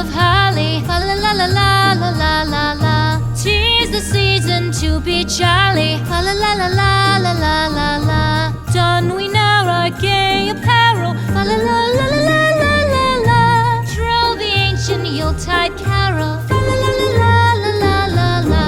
of holly. Fa la la la la la la la la. 'Tis the season to be jolly. Fa la la la la la la la la. Don we now our gay apparel. Fa la la la la la la la la. Troll the ancient Yuletide carol. Fa la la la la la la la la.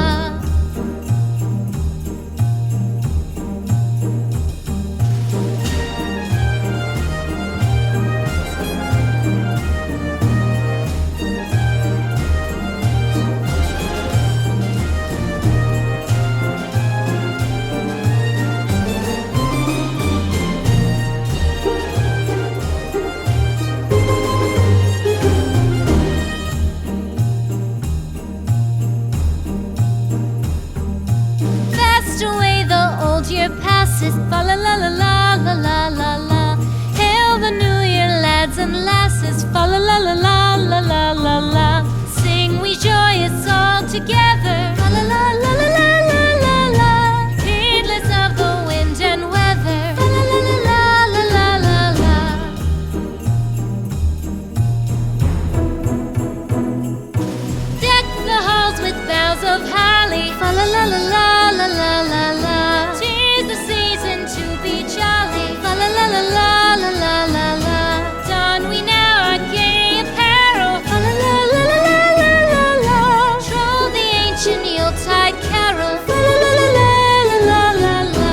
Year passes, fa la la la la la la la la. Hail the new year, lads and lasses, fa la la la la la la la la. Sing we joyous all together, fa la la la la la la la la. Heedless of the wind and weather, fa la la la la la la la la. Deck the halls with boughs of holly, fa la la la la la la la la. La la la la la la la. Don we now our gay apparel. Fa la la la la la la la la. Troll the ancient Yuletide carol. Fa la la la la la la la.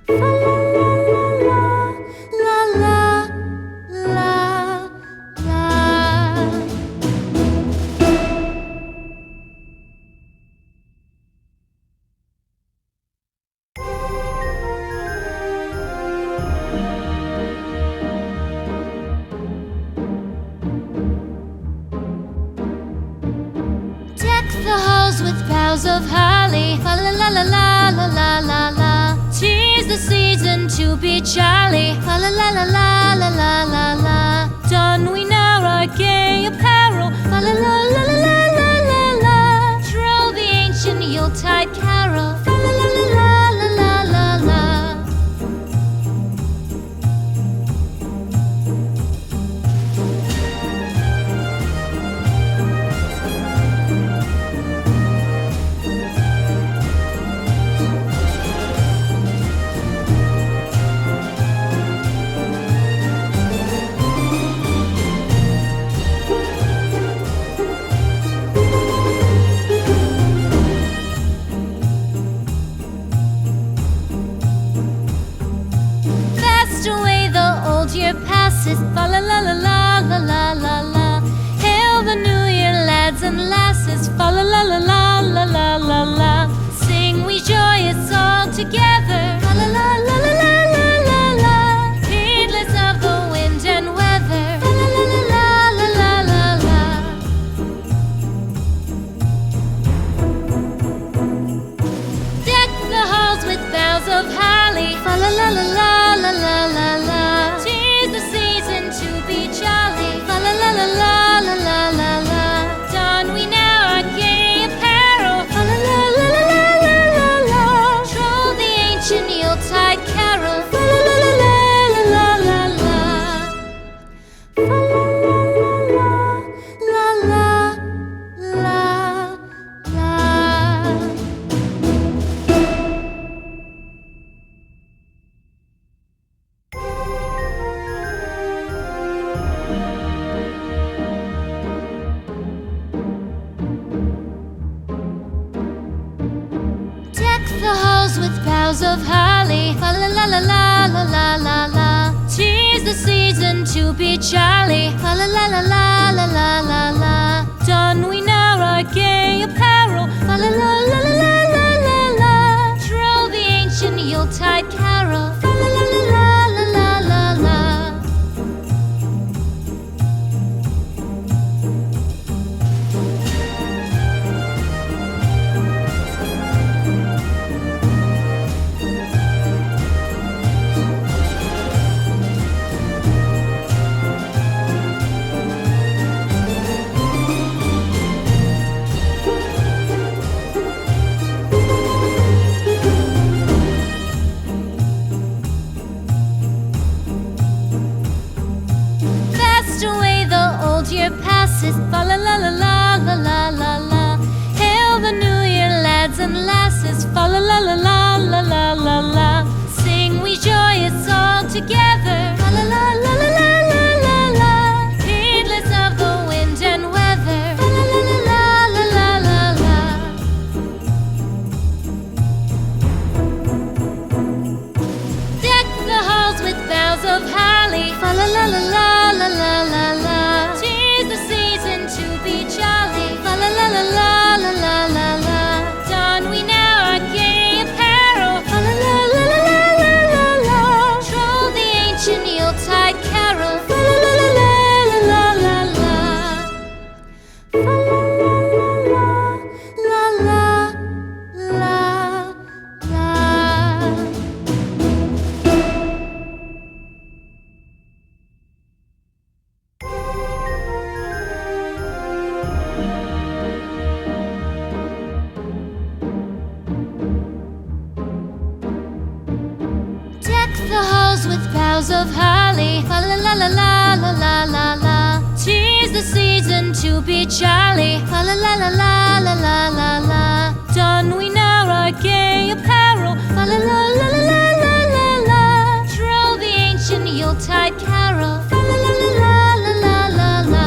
Fa la la la la la la. The halls with boughs of holly, fa la la la la la la la la. 'Tis the season to be jolly, fa la la la la la la la la. Don we now our gay apparel, fa la la la la la la la la. Troll the ancient Yuletide carol, fa la la la la la la la la. Year passes, fa la la la la la la la la. Hail the new year, lads and lasses, fa la la la la la la la la. Sing we joyous all together, fa la la la la la la la la. Heedless of the wind and weather, fa la la la la la la la la. Deck the halls with boughs of holly, fa la la la la la la la la. La la la la la la la la. Don we now our gay apparel. La la la la la la la la. Troll the ancient Yuletide carol. La la la la la la la la. La la la la la la. The halls with boughs of holly, fa la la la la la la la la. 'Tis the season to be jolly, fa la la la la la la la la. Don we now our gay apparel, fa la la la la la la la la. Troll the ancient Yuletide carol, fa la la la la la la la la. lasses, fa la la la la la la la la. Hail the new year, lads and lasses, fa la la la la la la la la. Sing we joyous all together, fa la la la la la la la la. Heedless of the wind and weather, fa la la la la la la la la. Deck the halls with boughs of holly, fa la la la la la la la la. 'Tis the season to be jolly, fa la la la la la la la la. Don we now our gay apparel, fa la la la la la la la la. Troll the ancient Yuletide carol, fa la la la la la la la la. Fa la la la la la la la. Deck the halls with boughs of holly, fa la la la la la la la la. 'Tis the season to be jolly, fa la la la la la la la la. Don we now our gay apparel, fa la la la la la la la la. Troll the ancient Yuletide carol, fa la la la la la la la la.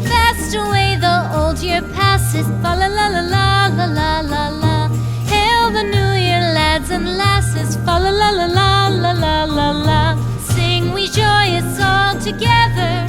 Fast away the old year passes, fa la la la la la la la la. Hail the new year, lads and lasses, fa la la la la la la la la. Sing we joyous all together,